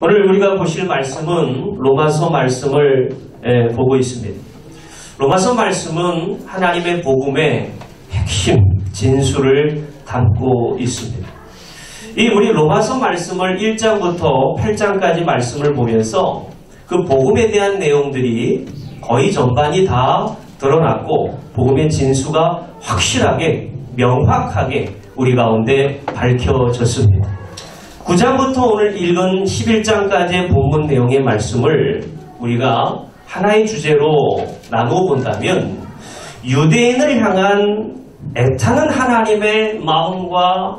오늘 우리가 보실 말씀은 로마서 말씀을 보고 있습니다. 로마서 말씀은 하나님의 복음의 핵심, 진수를 담고 있습니다. 이 우리 로마서 말씀을 1장부터 8장까지 말씀을 보면서 그 복음에 대한 내용들이 거의 전반이 다 드러났고 복음의 진수가 확실하게, 명확하게 우리 가운데 밝혀졌습니다. 9장부터 오늘 읽은 11장까지의 본문 내용의 말씀을 우리가 하나의 주제로 나누어 본다면 유대인을 향한 애타는 하나님의 마음과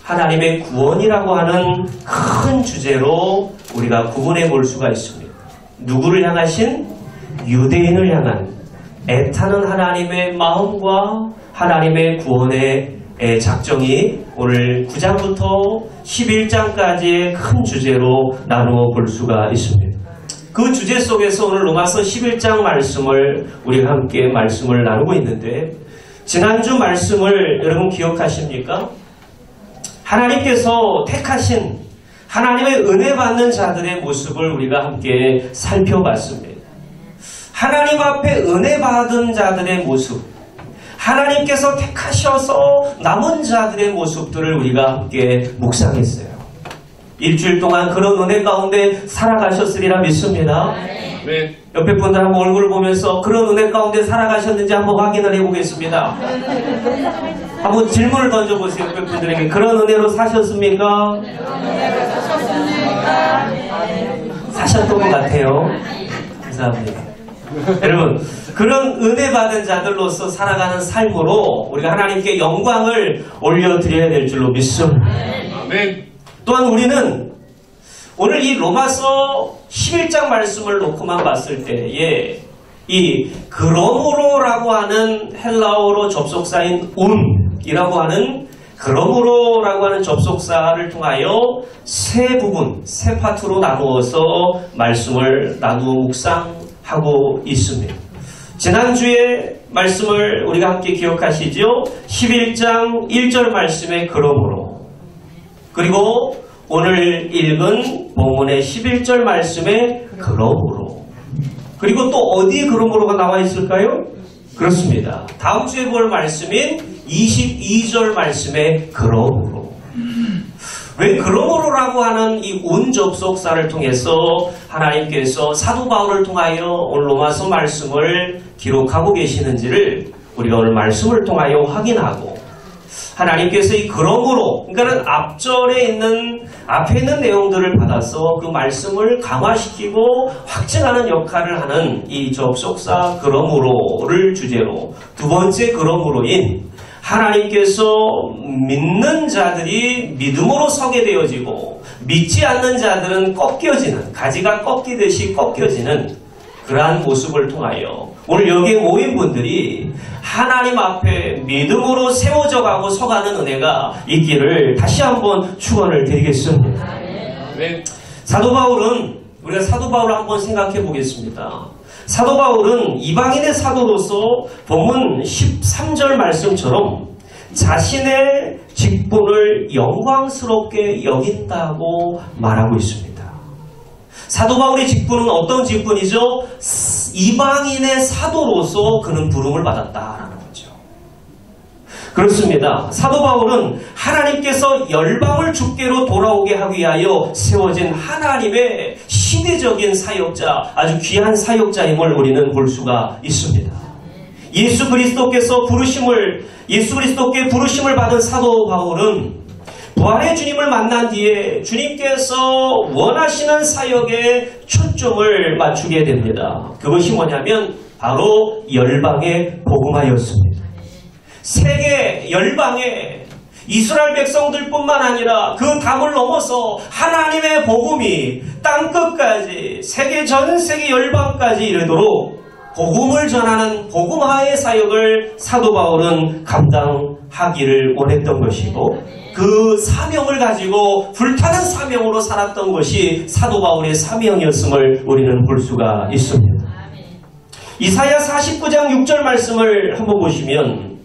하나님의 구원이라고 하는 큰 주제로 우리가 구분해 볼 수가 있습니다. 누구를 향하신? 유대인을 향한 애타는 하나님의 마음과 하나님의 구원의 작정이 오늘 9장부터 11장까지의 큰 주제로 나누어 볼 수가 있습니다. 그 주제 속에서 오늘 로마서 11장 말씀을 우리가 함께 말씀을 나누고 있는데 지난주 말씀을 여러분 기억하십니까? 하나님께서 택하신 하나님의 은혜 받는 자들의 모습을 우리가 함께 살펴봤습니다. 하나님 앞에 은혜 받은 자들의 모습, 하나님께서 택하셔서 남은 자들의 모습들을 우리가 함께 묵상했어요. 일주일 동안 그런 은혜 가운데 살아가셨으리라 믿습니다. 네. 옆에 분들 한번 얼굴을 보면서 그런 은혜 가운데 살아가셨는지 한번 확인을 해보겠습니다. 한번 질문을 던져보세요. 옆에 분들에게. 그런 은혜로 사셨습니까? 사셨던 것 같아요. 감사합니다. 여러분, 그런 은혜 받은 자들로서 살아가는 삶으로 우리가 하나님께 영광을 올려드려야 될 줄로 믿습니다. 아멘. 또한 우리는 오늘 이 로마서 11장 말씀을 놓고만 봤을 때에 이 그러므로라고 하는 헬라어로 접속사인 운이라고 하는 그러므로라고 하는 접속사를 통하여 세 부분, 세 파트로 나누어서 말씀을 나누어 묵상하고 있습니다. 지난주에 말씀을 우리가 함께 기억하시죠? 11장 1절 말씀의 그러므로, 그리고 오늘 읽은 본문의 11절 말씀의 그러므로, 그리고 또 어디에 그러므로가 나와 있을까요? 그렇습니다. 다음 주에 볼 말씀인 22절 말씀의 그러므로. 왜 그러므로라고 하는 이 운 접속사를 통해서 하나님께서 사도 바울을 통하여 오늘 로마서 말씀을 기록하고 계시는지를 우리가 오늘 말씀을 통하여 확인하고, 하나님께서 이 그러므로, 그러니까는 앞에 있는 내용들을 받아서 그 말씀을 강화시키고 확증하는 역할을 하는 이 접속사 그러므로를 주제로 두 번째 그러므로인 하나님께서 믿는 자들이 믿음으로 서게 되어지고 믿지 않는 자들은 꺾여지는, 가지가 꺾이듯이 꺾여지는 그러한 모습을 통하여 오늘 여기에 모인 분들이 하나님 앞에 믿음으로 세워져 가고 서가는 은혜가 있기를 다시 한번 축원을 드리겠습니다. 네. 사도 바울은, 우리가 사도 바울을 한번 생각해 보겠습니다. 사도 바울은 이방인의 사도로서 본문 13절 말씀처럼 자신의 직분을 영광스럽게 여긴다고 말하고 있습니다. 사도 바울의 직분은 어떤 직분이죠? 이방인의 사도로서 그는 부름을 받았다라는 거죠. 그렇습니다. 사도 바울은 하나님께서 열방을 주께로 돌아오게 하기 위하여 세워진 하나님의 시대적인 사역자, 아주 귀한 사역자임을 우리는 볼 수가 있습니다. 예수 그리스도께 부르심을 받은 사도 바울은 부활의 주님을 만난 뒤에 주님께서 원하시는 사역에 초점을 맞추게 됩니다. 그것이 뭐냐면 바로 열방에 복음하였습니다. 세계 열방에 이스라엘 백성들뿐만 아니라 그 담을 넘어서 하나님의 복음이 땅끝까지, 전 세계 열방까지 이르도록 복음을 전하는 복음화의 사역을 사도 바울은 감당하기를 원했던 것이고, 그 사명을 가지고 불타는 사명으로 살았던 것이 사도 바울의 사명이었음을 우리는 볼 수가 있습니다. 이사야 49장 6절 말씀을 한번 보시면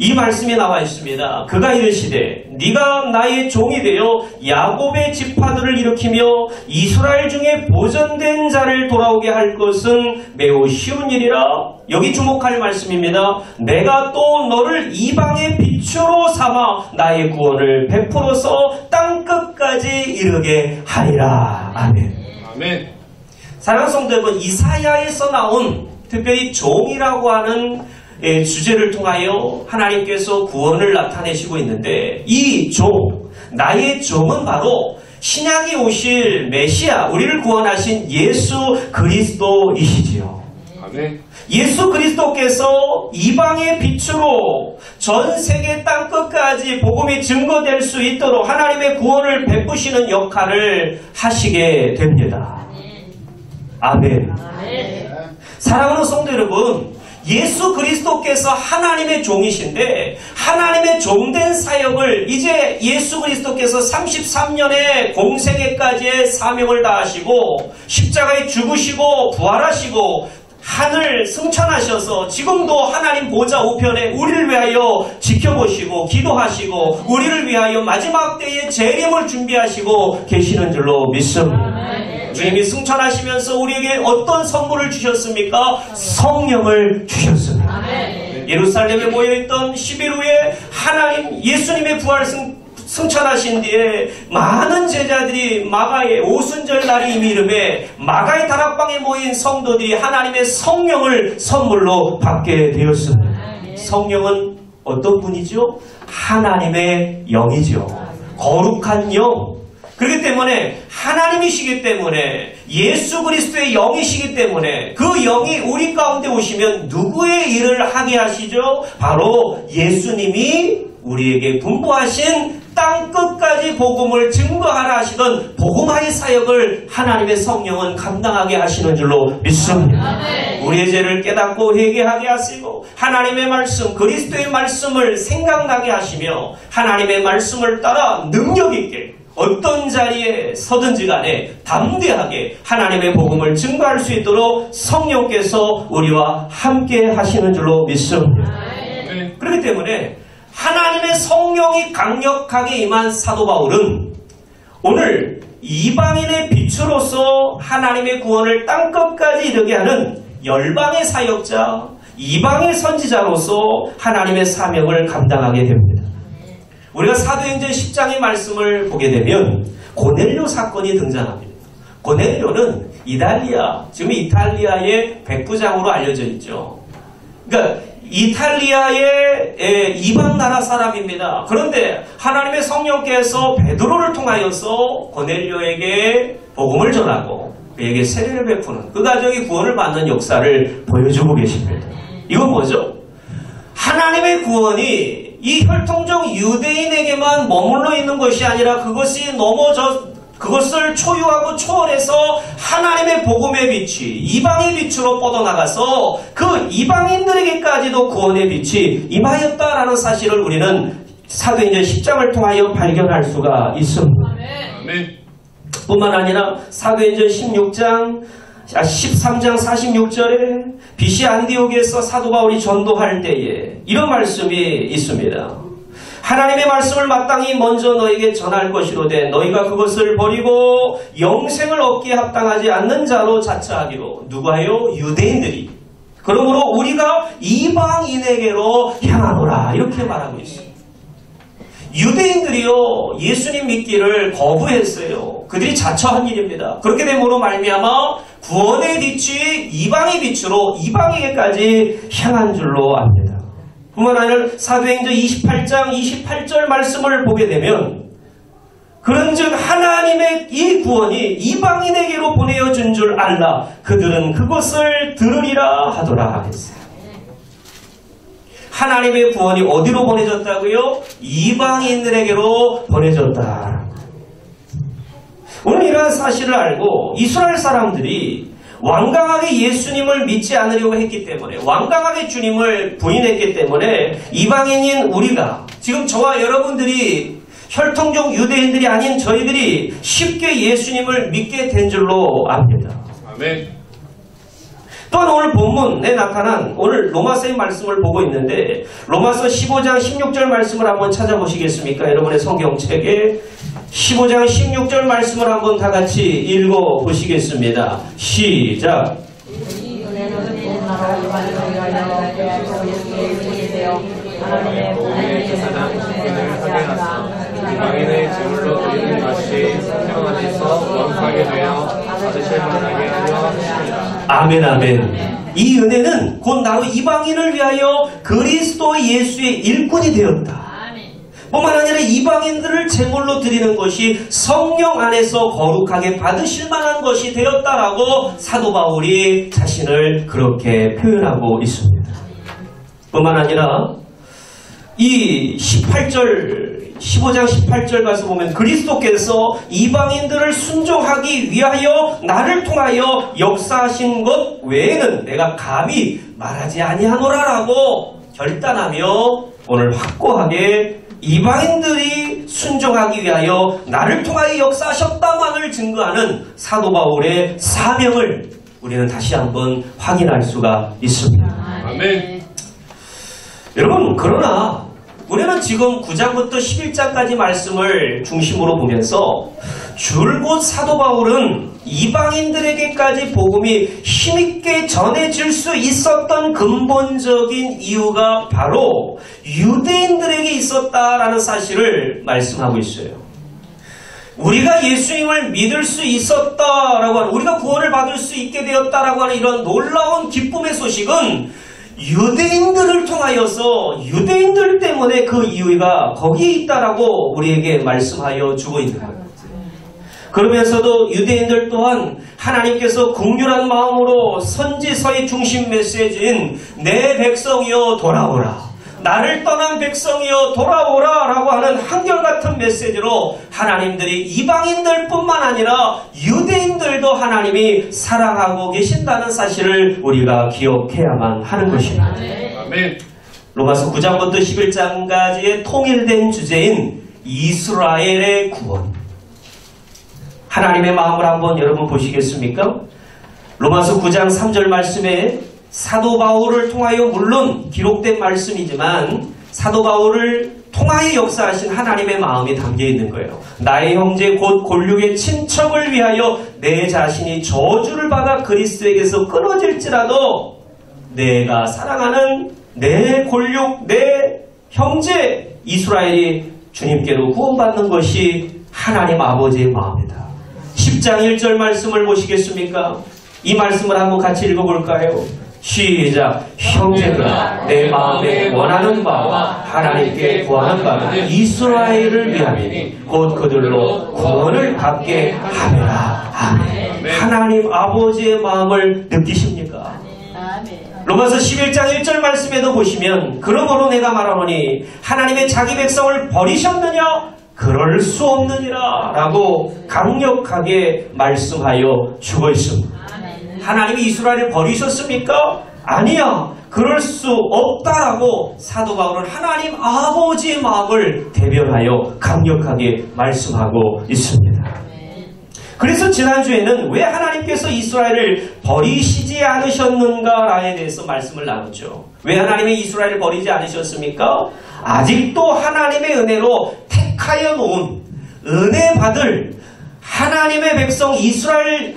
이 말씀이 나와 있습니다. 그가 이르시되 네가 나의 종이 되어 야곱의 지파들을 일으키며 이스라엘 중에 보존된 자를 돌아오게 할 것은 매우 쉬운 일이라. 여기 주목할 말씀입니다. 내가 또 너를 이방의 빛으로 삼아 나의 구원을 베풀어서 땅끝까지 이르게 하리라. 아멘. 아멘. 사랑하는 성도 여러분, 이사야에서 나온 특별히 종이라고 하는 주제를 통하여 하나님께서 구원을 나타내시고 있는데, 이 종, 나의 종은 바로 신약에 오실 메시아, 우리를 구원하신 예수 그리스도이시지요. 아멘. 예수 그리스도께서 이방의 빛으로 전 세계 땅끝까지 복음이 증거될 수 있도록 하나님의 구원을 베푸시는 역할을 하시게 됩니다. 아멘. 사랑하는 성도 여러분, 예수 그리스도께서 하나님의 종이신데 하나님의 종된 사역을 이제 예수 그리스도께서 33년의 공생애까지의 사명을 다하시고 십자가에 죽으시고 부활하시고 하늘 승천하셔서 지금도 하나님 보좌 우편에 우리를 위하여 지켜보시고 기도하시고 우리를 위하여 마지막 때에 재림을 준비하시고 계시는 줄로 믿습니다. 주님이 승천하시면서 우리에게 어떤 선물을 주셨습니까? 성령을 주셨습니다. 예루살렘에 모여있던 10일 후에 하나님 예수님의 부활 승천하신 뒤에 많은 제자들이 마가의 오순절 날이 이미 이름에 마가의 다락방에 모인 성도들이 하나님의 성령을 선물로 받게 되었습니다. 성령은 어떤 분이죠? 하나님의 영이죠. 거룩한 영. 그렇기 때문에 하나님이시기 때문에 예수 그리스도의 영이시기 때문에 그 영이 우리 가운데 오시면 누구의 일을 하게 하시죠? 바로 예수님이 우리에게 분부하신 땅끝까지 복음을 증거하라 하시던 복음화의 사역을 하나님의 성령은 감당하게 하시는 줄로 믿습니다. 우리의 죄를 깨닫고 회개하게 하시고 하나님의 말씀, 그리스도의 말씀을 생각나게 하시며 하나님의 말씀을 따라 능력 있게 어떤 자리에 서든지 간에 담대하게 하나님의 복음을 증거할 수 있도록 성령께서 우리와 함께 하시는 줄로 믿습니다. 그렇기 때문에 하나님의 성령이 강력하게 임한 사도 바울은 오늘 이방인의 빛으로서 하나님의 구원을 땅끝까지 이르게 하는 열방의 사역자, 이방의 선지자로서 하나님의 사명을 감당하게 됩니다. 우리가 사도행전 10장의 말씀을 보게 되면 고넬료 사건이 등장합니다. 고넬료는 이탈리아, 지금 이탈리아의 백부장으로 알려져 있죠. 그러니까 이탈리아의 이방 나라 사람입니다. 그런데 하나님의 성령께서 베드로를 통하여서 고넬료에게 복음을 전하고 그에게 세례를 베푸는 그 가정이 구원을 받는 역사를 보여주고 계십니다. 이건 뭐죠? 하나님의 구원이 이 혈통적 유대인에게만 머물러 있는 것이 아니라 그것을 초유하고 초월해서 하나님의 복음의 빛이 이방의 빛으로 뻗어나가서 그 이방인들에게까지도 구원의 빛이 임하였다라는 사실을 우리는 사도행전 10장을 통하여 발견할 수가 있습니다. 아멘. 뿐만 아니라 사도행전 13장 46절에 BC 안디옥에서 사도 바울이 전도할 때에 이런 말씀이 있습니다. 하나님의 말씀을 마땅히 먼저 너에게 전할 것이로되 너희가 그것을 버리고 영생을 얻기에 합당하지 않는 자로 자처하기로. 누가요? 유대인들이. 그러므로 우리가 이방인에게로 향하노라 이렇게 말하고 있습니다. 유대인들이요 예수님 믿기를 거부했어요. 그들이 자처한 일입니다. 그렇게 됨으로 말미암아 구원의 빛이 이방의 빛으로 이방에게까지 향한 줄로 압니다. 뿐만 아니라 사도행전 28장 28절 말씀을 보게 되면 그런즉 하나님의 이 구원이 이방인에게로 보내어준 줄 알라 그들은 그것을 들으리라 하더라 하겠어요. 하나님의 구원이 어디로 보내졌다고요? 이방인들에게로 보내졌다. 오늘 이러한 사실을 알고 이스라엘 사람들이 완강하게 예수님을 믿지 않으려고 했기 때문에 완강하게 주님을 부인했기 때문에 이방인인 우리가 지금 저와 여러분들이 혈통적 유대인들이 아닌 저희들이 쉽게 예수님을 믿게 된 줄로 압니다. 아멘. 또한 오늘 본문에 나타난 오늘 로마서의 말씀을 보고 있는데 로마서 15장 16절 말씀을 한번 찾아보시겠습니까? 여러분의 성경책에 15장 16절 말씀을 한번 다 같이 읽어보시겠습니다. 시작. 이방인의 제물로 드리는 것이 성령 안에서 거룩하게 되어 받으실 만하게 하려 하십니다. 아멘 아멘. 이 은혜는 곧 나로 이방인을 위하여 그리스도 예수의 일꾼이 되었다. 뿐만 아니라 이방인들을 제물로 드리는 것이 성령 안에서 거룩하게 받으실 만한 것이 되었다라고 사도 바울이 자신을 그렇게 표현하고 있습니다. 뿐만 아니라 이 15장 18절 가서 보면 그리스도께서 이방인들을 순종하기 위하여 나를 통하여 역사하신 것 외에는 내가 감히 말하지 아니하노라라고 결단하며 오늘 확고하게 이방인들이 순종하기 위하여 나를 통하여 역사하셨다만을 증거하는 사도 바울의 사명을 우리는 다시 한번 확인할 수가 있습니다. 아멘. 여러분, 그러나 우리는 지금 9장부터 11장까지 말씀을 중심으로 보면서 줄곧 사도 바울은 이방인들에게까지 복음이 힘있게 전해질 수 있었던 근본적인 이유가 바로 유대인들에게 있었다라는 사실을 말씀하고 있어요. 우리가 예수님을 믿을 수 있었다라고 하는, 우리가 구원을 받을 수 있게 되었다라고 하는 이런 놀라운 기쁨의 소식은 유대인들을 통하여서 유대인들 때문에 그 이유가 거기에 있다라고 우리에게 말씀하여 주고 있는 거예요. 그러면서도 유대인들 또한 하나님께서 긍휼한 마음으로 선지서의 중심 메시지인 내 백성이여 돌아오라, 나를 떠난 백성이여 돌아오라 라고 하는 한결같은 메시지로 하나님들이 이방인들뿐만 아니라 유대인들도 하나님이 사랑하고 계신다는 사실을 우리가 기억해야만 하는 것입니다. 아멘. 로마서 9장부터 11장까지의 통일된 주제인 이스라엘의 구원, 하나님의 마음을 한번 여러분 보시겠습니까? 로마서 9장 3절 말씀에 사도 바울을 통하여 물론 기록된 말씀이지만 사도 바울을 통하여 역사하신 하나님의 마음이 담겨 있는 거예요. 나의 형제 곧 골육의 친척을 위하여 내 자신이 저주를 받아 그리스도에게서 끊어질지라도 내가 사랑하는 내 골육, 내 형제 이스라엘이 주님께로 구원받는 것이 하나님 아버지의 마음이다. 10장 1절 말씀을 보시겠습니까? 이 말씀을 한번 같이 읽어볼까요? 시작. 형제들아, 내 마음에 원하는 바와 하나님께 구하는 바는 이스라엘을 위함이니 곧 그들로 구원을 받게 하리라. 아멘. 하나님 아버지의 마음을 느끼십니까? 로마서 11장 1절 말씀에도 보시면 그러므로 내가 말하노니 하나님의 자기 백성을 버리셨느냐? 그럴 수 없느니라 라고 강력하게 말씀하여 주고 있습니다. 하나님이 이스라엘을 버리셨습니까? 아니야. 그럴 수 없다라고 사도 바울은 하나님 아버지의 마음을 대변하여 강력하게 말씀하고 있습니다. 그래서 지난주에는 왜 하나님께서 이스라엘을 버리시지 않으셨는가에 대해서 말씀을 나눴죠. 왜 하나님이 이스라엘을 버리지 않으셨습니까? 아직도 하나님의 은혜로 택하여 놓은 은혜 받을 하나님의 백성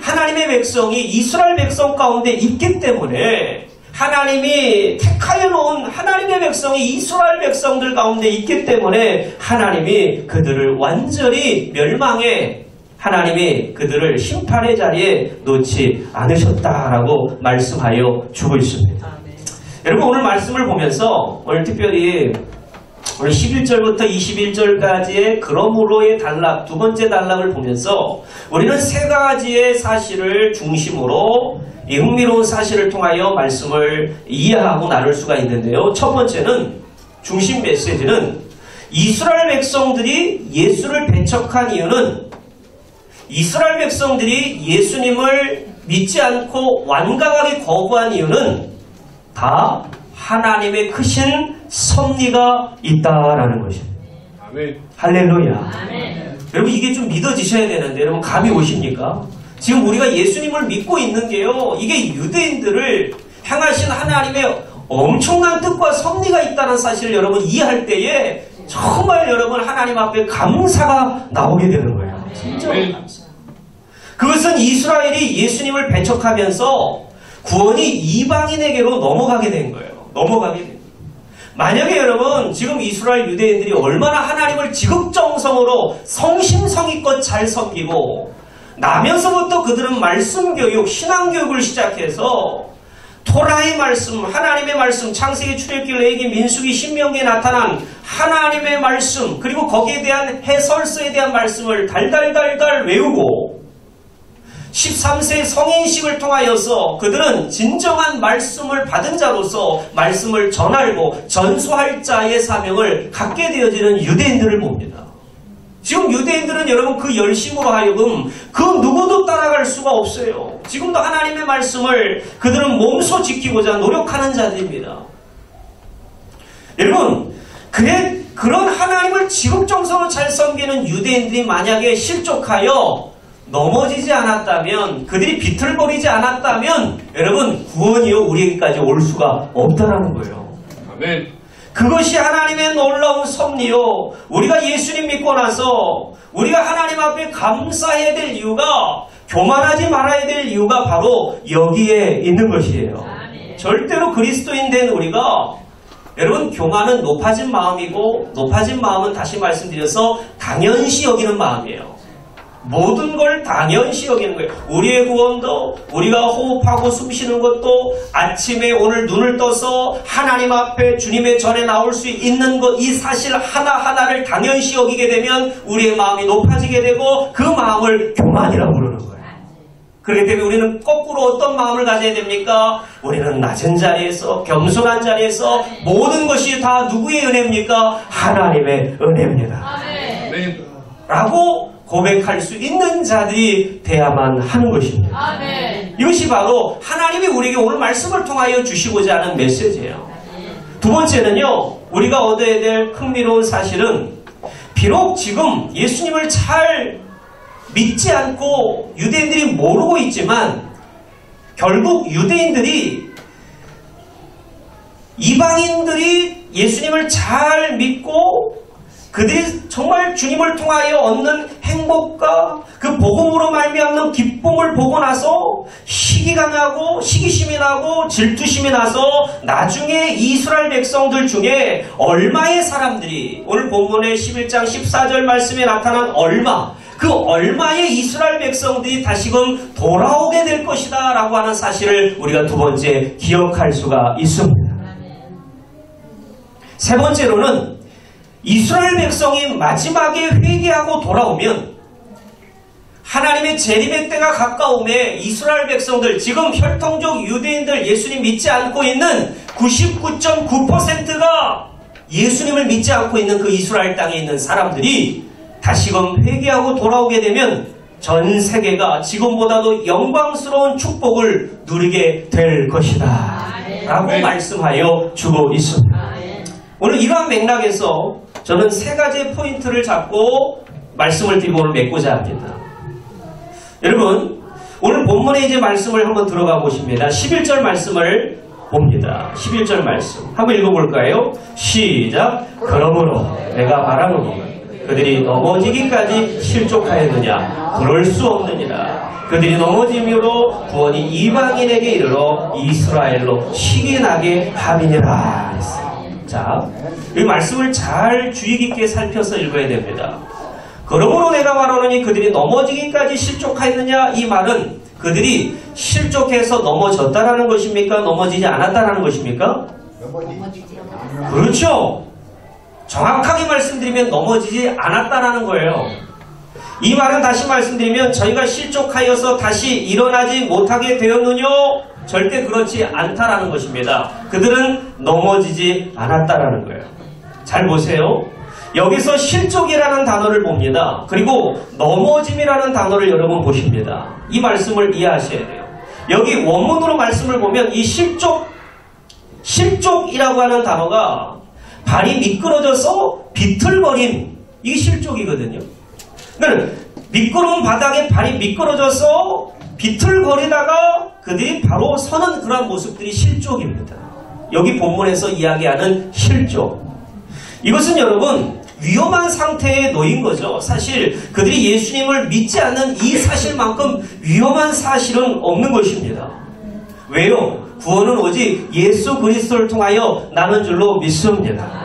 하나님의 백성이 이스라엘 백성 가운데 있기 때문에 하나님이 택하여 놓은 하나님의 백성이 이스라엘 백성들 가운데 있기 때문에 하나님이 그들을 완전히 멸망해 하나님이 그들을 심판의 자리에 놓지 않으셨다라고 말씀하여 주고 있습니다. 여러분 오늘 말씀을 보면서 오늘 특별히 오늘 11절부터 21절까지의 그러므로의 단락, 두 번째 단락을 보면서 우리는 세 가지의 사실을 중심으로 이 흥미로운 사실을 통하여 말씀을 이해하고 나눌 수가 있는데요. 첫 번째는 중심 메시지는 이스라엘 백성들이 예수를 배척한 이유는 이스라엘 백성들이 예수님을 믿지 않고 완강하게 거부한 이유는 다 하나님의 크신 섭리가 있다라는 것입니다. 아멘. 할렐루야. 아멘. 여러분 이게 좀 믿어지셔야 되는데 여러분 감이 오십니까? 지금 우리가 예수님을 믿고 있는 게요, 이게 유대인들을 향하신 하나님의 엄청난 뜻과 섭리가 있다는 사실을 여러분 이해할 때에 정말 여러분 하나님 앞에 감사가 나오게 되는 거예요. 진짜 감사. 그것은 이스라엘이 예수님을 배척하면서 구원이 이방인에게로 넘어가게 된 거예요. 넘어가게 된 거예요. 만약에 여러분 지금 이스라엘 유대인들이 얼마나 하나님을 지극정성으로 성심성의껏 잘 섬기고 나면서부터 그들은 말씀 교육, 신앙 교육을 시작해서 토라의 말씀, 하나님의 말씀, 창세기, 출애굽기, 레위기, 민수기, 신명기에 나타난 하나님의 말씀, 그리고 거기에 대한 해설서에 대한 말씀을 달달달달 외우고 13세 성인식을 통하여서 그들은 진정한 말씀을 받은 자로서 말씀을 전하고 전수할 자의 사명을 갖게 되어지는 유대인들을 봅니다. 지금 유대인들은 여러분 그 열심으로 하여금 그 누구도 따라갈 수가 없어요. 지금도 하나님의 말씀을 그들은 몸소 지키고자 노력하는 자들입니다. 여러분, 그런 하나님을 지극정성으로 잘 섬기는 유대인들이 만약에 실족하여 넘어지지 않았다면, 그들이 비틀거리지 않았다면 여러분 구원이요 우리에게까지 올 수가 없다라는 거예요. 아멘. 그것이 하나님의 놀라운 섭리요. 우리가 예수님 믿고 나서 우리가 하나님 앞에 감사해야 될 이유가, 교만하지 말아야 될 이유가 바로 여기에 있는 것이에요. 절대로 그리스도인 된 우리가, 여러분 교만은 높아진 마음이고, 높아진 마음은 다시 말씀드려서 당연시 여기는 마음이에요. 모든 걸 당연시 여기는 거예요. 우리의 구원도, 우리가 호흡하고 숨쉬는 것도, 아침에 오늘 눈을 떠서 하나님 앞에 주님의 전에 나올 수 있는 것, 이 사실 하나하나를 당연시 여기게 되면 우리의 마음이 높아지게 되고 그 마음을 교만이라고 부르는 거예요. 그렇기 때문에 우리는 거꾸로 어떤 마음을 가져야 됩니까? 우리는 낮은 자리에서, 겸손한 자리에서 모든 것이 다 누구의 은혜입니까? 하나님의 은혜입니다. 라고 고백할 수 있는 자들이 돼야만 하는 것입니다. 아멘. 이것이 바로 하나님이 우리에게 오늘 말씀을 통하여 주시고자 하는 메시지예요. 두 번째는요, 우리가 얻어야 될 흥미로운 사실은, 비록 지금 예수님을 잘 믿지 않고 유대인들이 모르고 있지만 결국 유대인들이, 이방인들이 예수님을 잘 믿고 그들이 정말 주님을 통하여 얻는 행복과 그 복음으로 말미암는 기쁨을 보고 나서 시기가 나고 시기심이 나고 질투심이 나서 나중에 이스라엘 백성들 중에 얼마의 사람들이, 오늘 본문의 11장 14절 말씀에 나타난 얼마, 그 얼마의 이스라엘 백성들이 다시금 돌아오게 될 것이다 라고 하는 사실을 우리가 두 번째 기억할 수가 있습니다. 세 번째로는 이스라엘 백성이 마지막에 회개하고 돌아오면 하나님의 재림의 때가 가까움에 이스라엘 백성들, 지금 혈통적 유대인들, 예수님 믿지 않고 있는 99.9%가 예수님을 믿지 않고 있는 그 이스라엘 땅에 있는 사람들이 다시금 회개하고 돌아오게 되면 전 세계가 지금보다도 영광스러운 축복을 누리게 될 것이다 라고 말씀하여 주고 있습니다. 오늘 이러한 맥락에서 저는 세 가지의 포인트를 잡고 말씀을 드리고 오늘 맺고자 합니다. 여러분, 오늘 본문에 이제 말씀을 한번 들어가 보십니다. 11절 말씀을 봅니다. 11절 말씀 한번 읽어볼까요? 시작. 그러므로 내가 바라노니 그들이 넘어지기까지 실족하였느냐? 그럴 수 없느니라. 그들이 넘어짐으로 구원이 이방인에게 이르러 이스라엘로 시기 나게 함이니라. 자, 이 말씀을 잘 주의 깊게 살펴서 읽어야 됩니다. 그러므로 내가 말하노니 그들이 넘어지기까지 실족하였느냐? 이 말은 그들이 실족해서 넘어졌다라는 것입니까? 넘어지지 않았다라는 것입니까? 그렇죠. 정확하게 말씀드리면 넘어지지 않았다라는 거예요. 이 말은 다시 말씀드리면 저희가 실족하여서 다시 일어나지 못하게 되었느냐? 절대 그렇지 않다라는 것입니다. 그들은 넘어지지 않았다라는 거예요. 잘 보세요. 여기서 실족이라는 단어를 봅니다. 그리고 넘어짐이라는 단어를 여러분 보십니다. 이 말씀을 이해하셔야 돼요. 여기 원문으로 말씀을 보면 이 실족이라고 하는 단어가 발이 미끄러져서 비틀거림, 이게 실족이거든요. 그러니까 미끄러운 바닥에 발이 미끄러져서 비틀거리다가 그들이 바로 서는 그런 모습들이 실족입니다. 여기 본문에서 이야기하는 실족. 이것은 여러분 위험한 상태에 놓인 거죠. 사실 그들이 예수님을 믿지 않는 이 사실만큼 위험한 사실은 없는 것입니다. 왜요? 구원은 오직 예수 그리스도를 통하여 나는 줄로 믿습니다.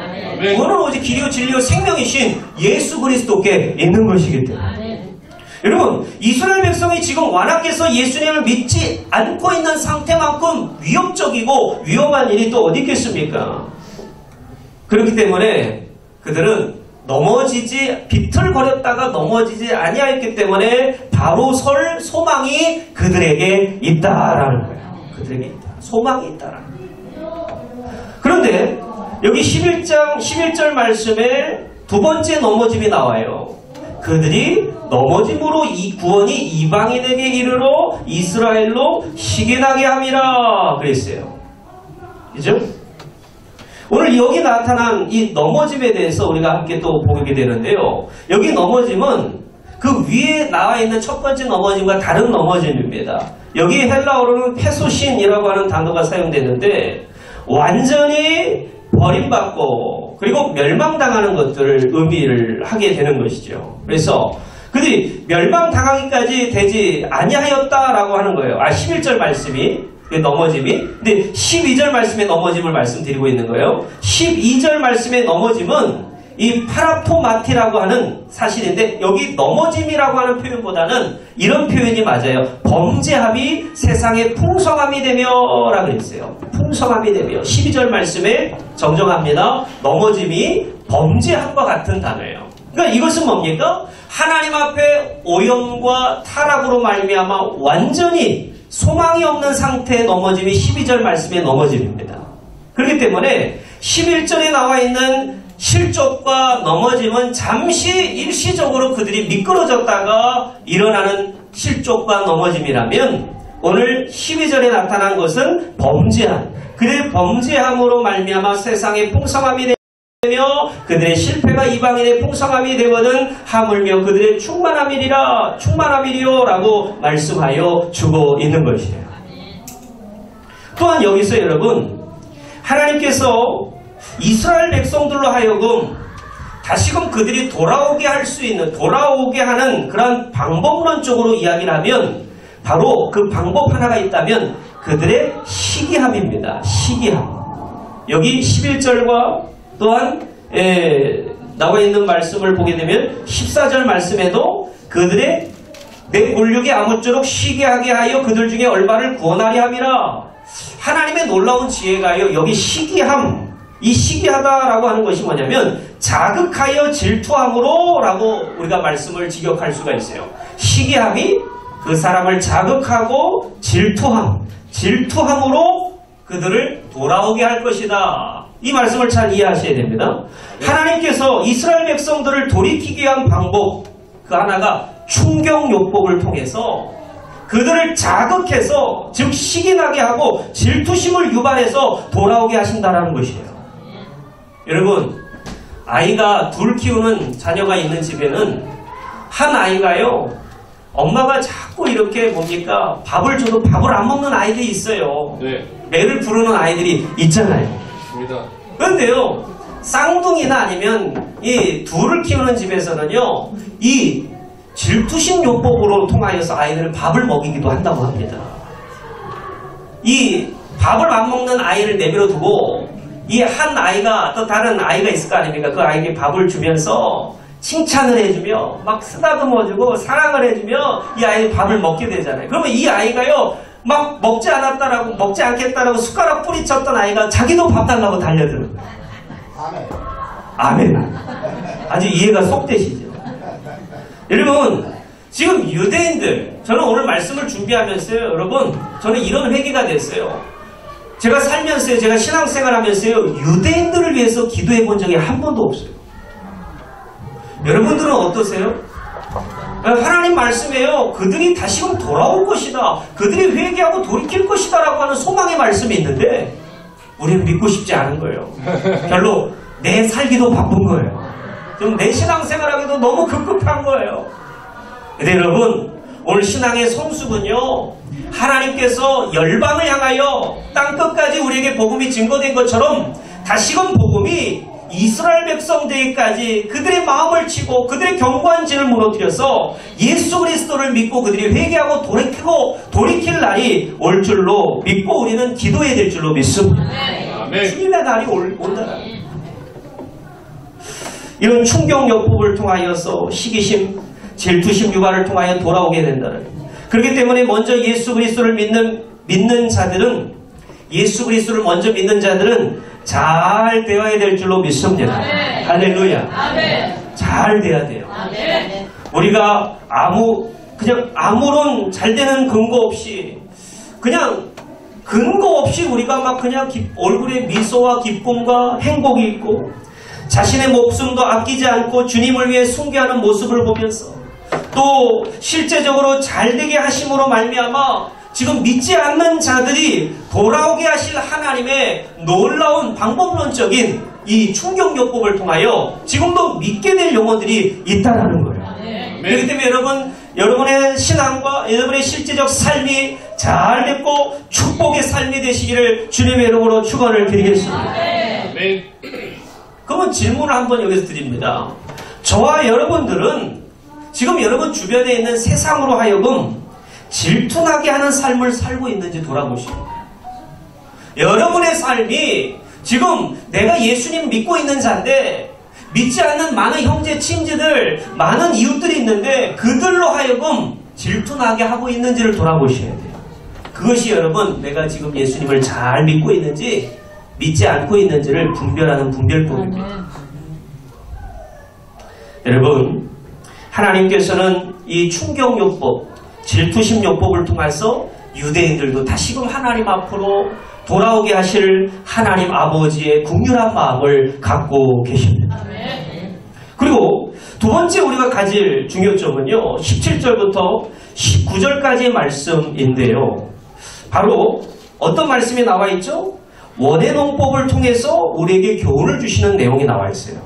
구원은 오직 길이요 진리요 생명이신 예수 그리스도께 있는 것이기 때문에. 여러분, 이스라엘 백성이 지금 완악해서 예수님을 믿지 않고 있는 상태만큼 위협적이고 위험한 일이 또 어디 있겠습니까? 그렇기 때문에 그들은 비틀거렸다가 넘어지지 아니하였기 때문에 바로 설 소망이 그들에게 있다라는 거예요. 그들에게 있다. 소망이 있다라는 거예요. 그런데 여기 11장 11절 말씀에 두 번째 넘어짐이 나와요. 그들이 넘어짐으로 이 구원이 이방인에게 이르러 이스라엘로 시기나게 함이라 그랬어요. 그죠? 오늘 여기 나타난 이 넘어짐에 대해서 우리가 함께 또 보게 되는데요. 여기 넘어짐은 그 위에 나와 있는 첫 번째 넘어짐과 다른 넘어짐입니다. 여기 헬라어로는 페소신이라고 하는 단어가 사용되는데 완전히 버림받고 그리고 멸망당하는 것들을 의미를 하게 되는 것이죠. 그래서 그들이 멸망당하기까지 되지 아니하였다라고 하는 거예요. 11절 말씀이 넘어짐이. 근데 12절 말씀의 넘어짐을 말씀드리고 있는 거예요. 12절 말씀의 넘어짐은 이 파라토마티라고 하는 사실인데 여기 넘어짐이라고 하는 표현보다는 이런 표현이 맞아요. 범죄함이 세상의 풍성함이 되며 라고 그랬어요. 풍성함이 되며. 12절 말씀에 정정합니다. 넘어짐이 범죄함과 같은 단어예요. 그러니까 이것은 뭡니까? 하나님 앞에 오염과 타락으로 말미암아 완전히 소망이 없는 상태의 넘어짐이 12절 말씀의 넘어짐입니다. 그렇기 때문에 11절에 나와 있는 실족과 넘어짐은 잠시 일시적으로 그들이 미끄러졌다가 일어나는 실족과 넘어짐이라면 오늘 12절에 나타난 것은 범죄함. 그들의 범죄함으로 말미암아 세상의 풍성함이 되며 그들의 실패가 이방인의 풍성함이 되거든 하물며 그들의 충만함이리요 라고 말씀하여 주고 있는 것이에요. 또한 여기서 여러분 하나님께서 이스라엘 백성들로 하여금 다시금 그들이 돌아오게 하는 그런 방법론적으로 이야기를 하면 바로 그 방법 하나가 있다면 그들의 시기함입니다. 시기함. 여기 11절과 또한 나와 있는 말씀을 보게 되면 14절 말씀에도 그들의 내 골육에 아무쪼록 쉬게 하게 하여 그들 중에 얼마를 구원하려 함이라. 하나님의 놀라운 지혜가요. 여기 시기함. 이 시기하다라고 하는 것이 뭐냐면 자극하여 질투함으로 라고 우리가 말씀을 직역할 수가 있어요. 시기함이 그 사람을 자극하고 질투함으로 그들을 돌아오게 할 것이다. 이 말씀을 잘 이해하셔야 됩니다. 하나님께서 이스라엘 백성들을 돌이키기 위한 방법 그 하나가 충격요법을 통해서 그들을 자극해서 즉 시기나게 하고 질투심을 유발해서 돌아오게 하신다라는 것이에요. 여러분 아이가 둘 키우는 자녀가 있는 집에는 한 아이가요 엄마가 자꾸 이렇게 뭡니까 밥을 줘도 밥을 안 먹는 아이들이 있어요. 네. 매를 부르는 아이들이 있잖아요. 맞습니다. 그런데요 쌍둥이나 아니면 이 둘을 키우는 집에서는요 이 질투심 요법으로 통하여서 아이들을 밥을 먹이기도 한다고 합니다. 이 밥을 안 먹는 아이를 내버려 두고 이 한 아이가 또 다른 아이가 있을 거 아닙니까? 그 아이에게 밥을 주면서 칭찬을 해주며 막 쓰다듬어주고 사랑을 해주며 이 아이는 밥을 먹게 되잖아요. 그러면 이 아이가요 막 먹지 않겠다라고 숟가락 뿌리쳤던 아이가 자기도 밥 달라고 달려드는 거예요. 아멘. 아주 이해가 쏙 되시죠? 여러분 지금 유대인들 저는 오늘 말씀을 준비하면서요 여러분 저는 이런 회개가 됐어요. 제가 살면서요 제가 신앙생활 하면서요 유대인들을 위해서 기도해 본 적이 한 번도 없어요. 여러분들은 어떠세요? 하나님 말씀에요 그들이 다시금 돌아올 것이다 그들이 회개하고 돌이킬 것이다 라고 하는 소망의 말씀이 있는데 우리는 믿고 싶지 않은 거예요. 별로 내 살기도 바쁜 거예요. 좀 내 신앙생활하기도 너무 급급한 거예요. 근데 여러분, 오늘 신앙의 성숙은요, 하나님께서 열방을 향하여 땅끝까지 우리에게 복음이 증거된 것처럼 다시금 복음이 이스라엘 백성들에게까지 그들의 마음을 치고 그들의 견고한 진을 무너뜨려서 예수 그리스도를 믿고 그들이 회개하고 돌이킬 날이 올 줄로 믿고 우리는 기도해야 될 줄로 믿습니다. 아멘. 주님의 날이 온다. 이런 충격요법을 통하여서 시기심, 질투심, 유발을 통하여 돌아오게 된다는. 그렇기 때문에 먼저 예수 그리스도를 믿는 자들은, 예수 그리스도를 먼저 믿는 자들은 잘 되어야 될 줄로 믿습니다. 아멘. 할렐루야. 아멘. 잘 돼야 돼요. 아멘. 우리가 그냥 아무런 잘 되는 근거 없이, 그냥 근거 없이 우리가 막 그냥 얼굴에 미소와 기쁨과 행복이 있고 자신의 목숨도 아끼지 않고 주님을 위해 순교하는 모습을 보면서 또 실제적으로 잘되게 하심으로 말미암아 지금 믿지 않는 자들이 돌아오게 하실 하나님의 놀라운 방법론적인 이 충격요법을 통하여 지금도 믿게 될 영혼들이 있다라는 거예요. 그렇기 때문에 여러분의 신앙과 여러분의 실제적 삶이 잘 됐고 축복의 삶이 되시기를 주님의 이름으로 축원을 드리겠습니다. 아멘. 그러면 질문을 한번 여기서 드립니다. 저와 여러분들은 지금 여러분 주변에 있는 세상으로 하여금 질투나게 하는 삶을 살고 있는지 돌아보시고, 여러분의 삶이 지금 내가 예수님 믿고 있는 자인데 믿지 않는 많은 형제 친지들, 많은 이웃들이 있는데 그들로 하여금 질투나게 하고 있는지를 돌아보셔야 돼요. 그것이 여러분 내가 지금 예수님을 잘 믿고 있는지 믿지 않고 있는지를 분별하는 분별법입니다. 여러분, 하나님께서는 이 충격요법, 질투심요법을 통해서 유대인들도 다시금 하나님 앞으로 돌아오게 하실 하나님 아버지의 긍휼한 마음을 갖고 계십니다. 그리고 두 번째 우리가 가질 중요점은요, 17절부터 19절까지의 말씀인데요. 바로 어떤 말씀이 나와 있죠? 원의 농법을 통해서 우리에게 교훈을 주시는 내용이 나와 있어요.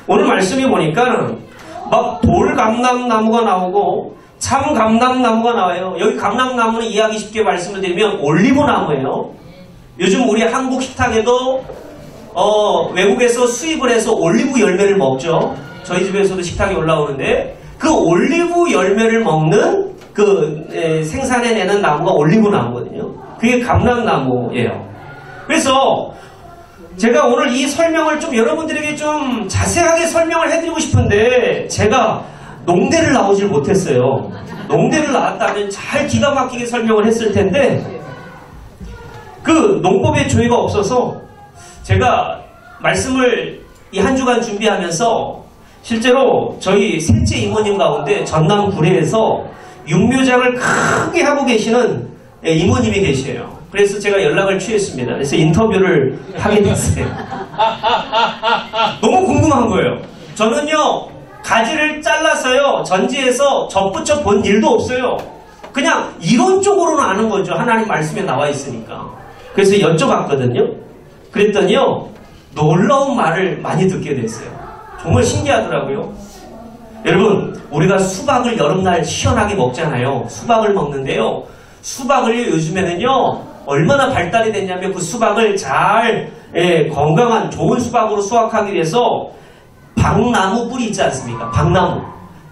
오늘 말씀이 보니까 막 돌감람나무가 나오고 참감람나무가 나와요. 여기 감람나무는 이해하기 쉽게 말씀을 드리면 올리브나무예요. 요즘 우리 한국 식탁에도 외국에서 수입을 해서 올리브 열매를 먹죠. 저희 집에서도 식탁에 올라오는데 그 올리브 열매를 먹는 생산해내는 나무가 올리브나무거든요. 그게 감람나무예요. 그래서 제가 오늘 이 설명을 좀 여러분들에게 좀 자세하게 설명을 해드리고 싶은데 제가 농대를 나오질 못했어요. 농대를 나왔다면 잘 기가 막히게 설명을 했을 텐데 그 농법의 조예가 없어서 제가 말씀을 이 한 주간 준비하면서 실제로 저희 셋째 이모님 가운데 전남 구례에서 육묘장을 크게 하고 계시는 이모님이 계세요. 그래서 제가 연락을 취했습니다. 그래서 인터뷰를 하게 됐어요. 너무 궁금한 거예요. 저는요, 가지를 잘라서요, 전지에서 접붙여 본 일도 없어요. 그냥 이론적으로는 아는 거죠. 하나님 말씀에 나와 있으니까. 그래서 여쭤봤거든요. 그랬더니요, 놀라운 말을 많이 듣게 됐어요. 정말 신기하더라고요. 여러분, 우리가 수박을 여름날 시원하게 먹잖아요. 수박을 먹는데요. 수박을 요즘에는요, 얼마나 발달이 됐냐면 그 수박을 잘 건강한 좋은 수박으로 수확하기 위해서 박나무 뿌리 있지 않습니까?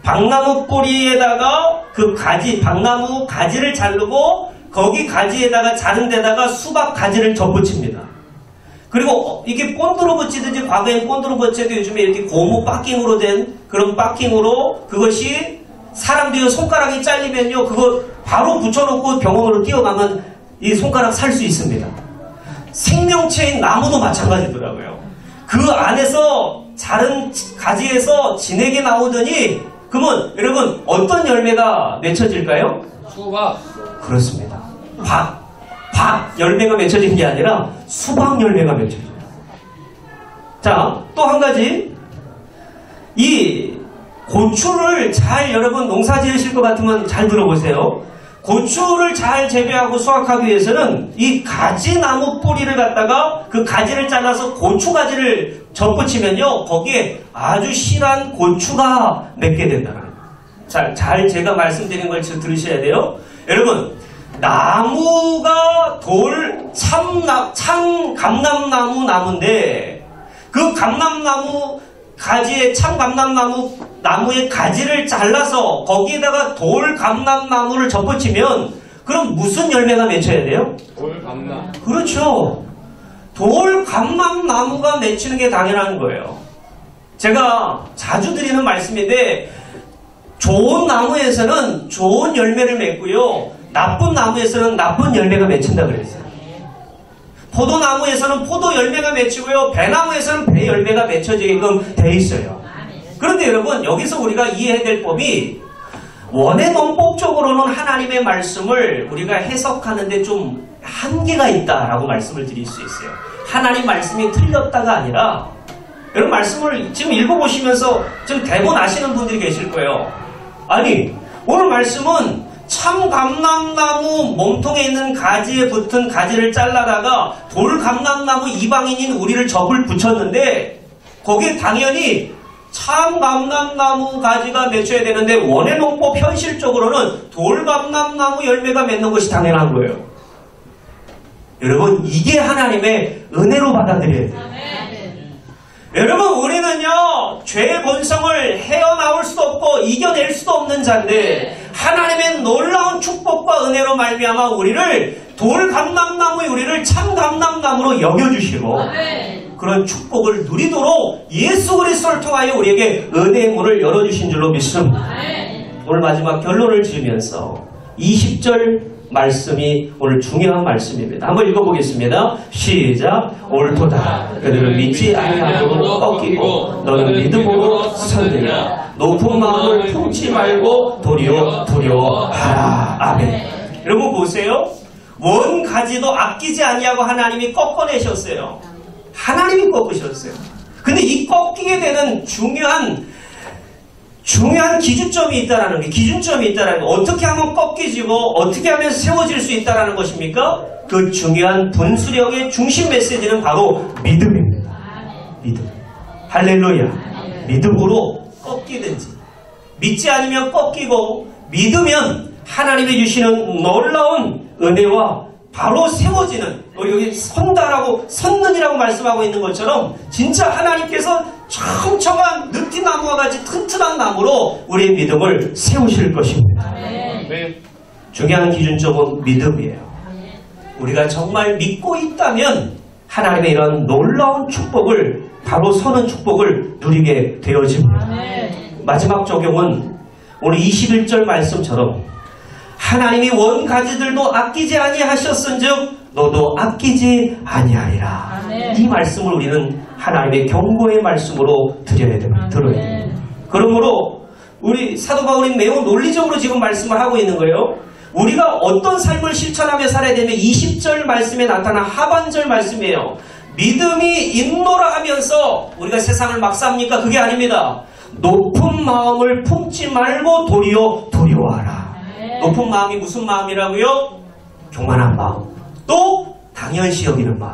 박나무 뿌리에다가 그 가지, 박나무 가지를 자르고 거기 가지에다가 자른 데다가 수박 가지를 접붙입니다. 그리고 이게 본드로 붙이든지 과거엔 본드로 붙여도 요즘에 이렇게 고무 박킹으로 된 그런 박킹으로 그것이 사람들이 손가락이 잘리면요, 그거 바로 붙여놓고 병원으로 뛰어가면 이 손가락 살 수 있습니다. 생명체인 나무도 마찬가지더라고요. 그 안에서 자른 가지에서 진액이 나오더니 그러면 여러분 어떤 열매가 맺혀질까요? 수박. 그렇습니다. 박 열매가 맺혀진 게 아니라 수박 열매가 맺혀져요. 자, 또 한 가지, 이 고추를 잘 여러분 농사 지으실 것 같으면 잘 들어보세요. 고추를 잘 재배하고 수확하기 위해서는 이 가지나무 뿌리를 갖다가 그 가지를 잘라서 고추 가지를 접붙이면요, 거기에 아주 실한 고추가 맺게 된다는 거예요. 잘 제가 말씀드린 걸 들으셔야 돼요. 여러분, 나무가 감람나무 나무인데 그 감람나무 가지에 나무의 가지를 잘라서 거기에다가 돌 감람나무를 접붙이면 그럼 무슨 열매가 맺혀야 돼요? 돌 감람. 그렇죠. 돌 감람나무가 맺히는 게 당연한 거예요. 제가 자주 드리는 말씀인데 좋은 나무에서는 좋은 열매를 맺고요. 나쁜 나무에서는 나쁜 열매가 맺힌다 그랬어요. 포도나무에서는 포도 열매가 맺히고요. 배나무에서는 배 열매가 맺혀지게끔 돼 있어요. 그런데 여러분, 여기서 우리가 이해해야 될 법이 원의 논법적으로는 하나님의 말씀을 우리가 해석하는데 좀 한계가 있다라고 말씀을 드릴 수 있어요. 하나님 말씀이 틀렸다가 아니라 여러분 말씀을 지금 읽어보시면서 지금 대본 아시는 분들이 계실 거예요. 아니, 오늘 말씀은 참 감람나무 몸통에 있는 가지에 붙은 가지를 잘라다가 돌 감람나무 이방인인 우리를 접을 붙였는데 거기에 당연히 참 감람나무 가지가 맺혀야 되는데 원의 농법 현실적으로는 돌 감람나무 열매가 맺는 것이 당연한 거예요. 여러분, 이게 하나님의 은혜로 받아들여야 돼요. 여러분, 우리는요 죄의 본성을 헤어나올 수도 없고 이겨낼 수도 없는 자인데 하나님의 놀라운 축복과 은혜로 말미암아 우리를 돌 감람나무의 우리를 참 감람나무로 여겨주시고 그런 축복을 누리도록 예수 그리스도를 통하여 우리에게 은혜의 문을 열어주신 줄로 믿습니다. 오늘 마지막 결론을 지으면서 20절 말씀이 오늘 중요한 말씀입니다. 한번 읽어보겠습니다. 시작. 옳도다. 그들은 믿지 아니함으로 꺾이고 너는 믿음으로 선되라. 높은 마음을 품지 말고 도리어 두려워하라. 아멘. 여러분 보세요. 원 가지도 아끼지 아니하고 하나님이 꺾어내셨어요. 하나님이 꺾으셨어요. 근데 이 꺾이게 되는 중요한 기준점이 있다라는 게, 기준점이 있다라는 게, 어떻게 하면 꺾이지고 어떻게 하면 세워질 수 있다라는 것입니까? 그 중요한 분수령의 중심 메시지는 바로 믿음입니다. 믿음. 할렐루야. 믿음으로 꺾이든지, 믿지 않으면 꺾이고, 믿으면 하나님이 주시는 놀라운 은혜와 바로 세워지는, 우리 여기 선다라고, 선는이라고 말씀하고 있는 것처럼 진짜 하나님께서 청청한 느티나무와 같이 튼튼한 나무로 우리의 믿음을 세우실 것입니다. 중요한 기준점은 믿음이에요. 우리가 정말 믿고 있다면 하나님의 이런 놀라운 축복을, 바로 서는 축복을 누리게 되어집니다. 마지막 적용은 오늘 21절 말씀처럼 하나님이 원 가지들도 아끼지 아니하셨은즉 너도 아끼지 아니하리라. 이 말씀을 우리는 하나님의 경고의 말씀으로 들어야 됩니다. 그러므로 우리 사도 바울이 매우 논리적으로 지금 말씀을 하고 있는 거예요. 우리가 어떤 삶을 실천하며 살아야 되면 20절 말씀에 나타난 하반절 말씀이에요. 믿음이 있노라 하면서 우리가 세상을 막 삽니까? 그게 아닙니다. 높은 마음을 품지 말고 도리어 두려워하라. 높은 마음이 무슨 마음이라고요? 교만한 마음. 또 당연시 여기는 마음.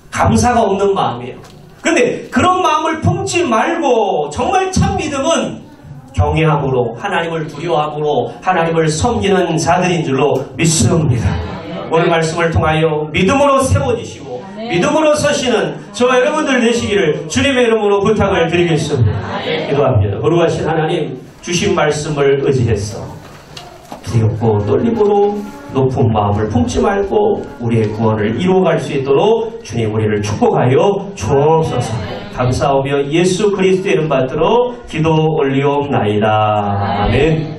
감사가 없는 마음이에요. 근데 그런 마음을 품지 말고 정말 참 믿음은 경외함으로, 하나님을 두려워함으로 하나님을 섬기는 자들인 줄로 믿습니다. 오늘 말씀을 통하여 믿음으로 세워지시고 믿음으로 서시는 저와 여러분들 되시기를 주님의 이름으로 부탁을 드리겠습니다. 기도합니다. 거룩하신 하나님, 주신 말씀을 의지해서 두렵고 떨림으로 높은 마음을 품지 말고 우리의 구원을 이루어갈 수 있도록 주님 우리를 축복하여 주옵소서. 감사하며 예수 그리스도의 이름 받들어 기도 올리옵나이다. 아멘.